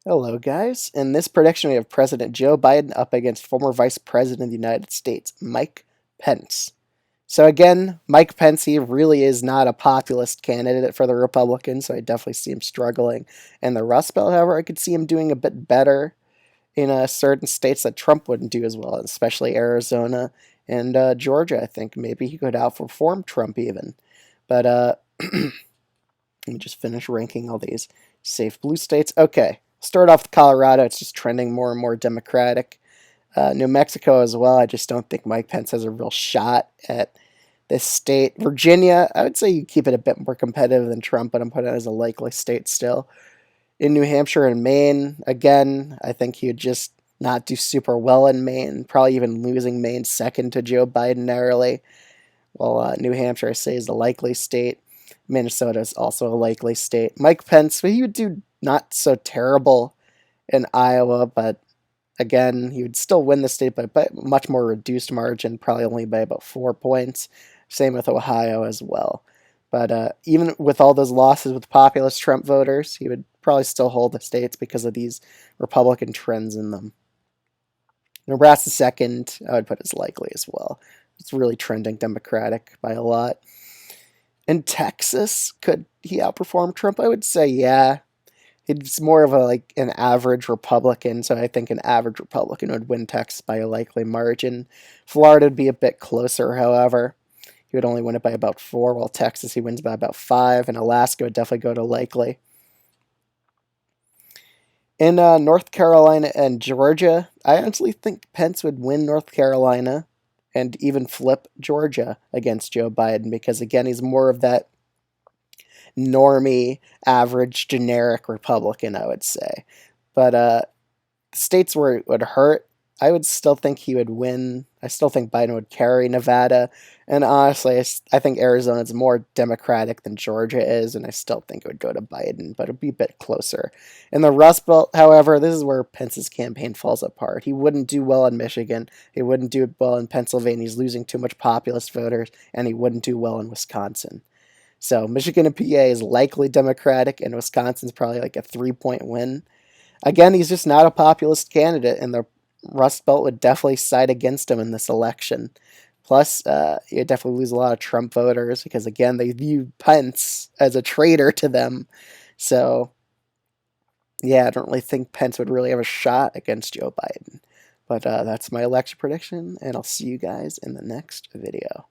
Hello, guys. In this prediction, we have President Joe Biden up against former Vice President of the United States, Mike Pence. So, again, Mike Pence, he really is not a populist candidate for the Republicans, so I definitely see him struggling in the Rust Belt. However, I could see him doing a bit better in certain states that Trump wouldn't do as well, especially Arizona and Georgia. I think maybe he could outperform Trump even. But let me just finish ranking all these safe blue states. Okay, start off with Colorado. It's just trending more and more Democratic. New Mexico as well. I just don't think Mike Pence has a real shot at this state. Virginia, I would say you keep it a bit more competitive than Trump, but I'm putting it as a likely state still. In New Hampshire and Maine, again, I think he would just not do super well in Maine, probably even losing Maine second to Joe Biden narrowly. Well, New Hampshire, I say, is a likely state. Minnesota is also a likely state. Mike Pence, well, he would do not so terrible in Iowa, but again, he would still win the state by a much more reduced margin, probably only by about 4 points. Same with Ohio as well. But even with all those losses with populist Trump voters, he would probably still hold the states because of these Republican trends in them. Nebraska second, I would put as likely as well. It's really trending Democratic by a lot. In Texas, could he outperform Trump? I would say yeah. He's more of an average Republican, so I think an average Republican would win Texas by a likely margin. Florida would be a bit closer, however. He would only win it by about 4, while Texas he wins by about 5, and Alaska would definitely go to likely. In North Carolina and Georgia, I honestly think Pence would win North Carolina and even flip Georgia against Joe Biden because, again, he's more of that normie, average, generic Republican, I would say. But states where it would hurt, I would still think he would win. I still think Biden would carry Nevada. And honestly, I think Arizona is more Democratic than Georgia is, and I still think it would go to Biden, but it'd be a bit closer. In the Rust Belt, however, this is where Pence's campaign falls apart. He wouldn't do well in Michigan. He wouldn't do well in Pennsylvania. He's losing too much populist voters, and he wouldn't do well in Wisconsin. So Michigan and PA is likely Democratic, and Wisconsin's probably like a 3 point win. Again, he's just not a populist candidate, and the Rust Belt would definitely side against him in this election. Plus, you'd definitely lose a lot of Trump voters because, again, they view Pence as a traitor to them. So, yeah, I don't really think Pence would really have a shot against Joe Biden. But that's my election prediction, and I'll see you guys in the next video.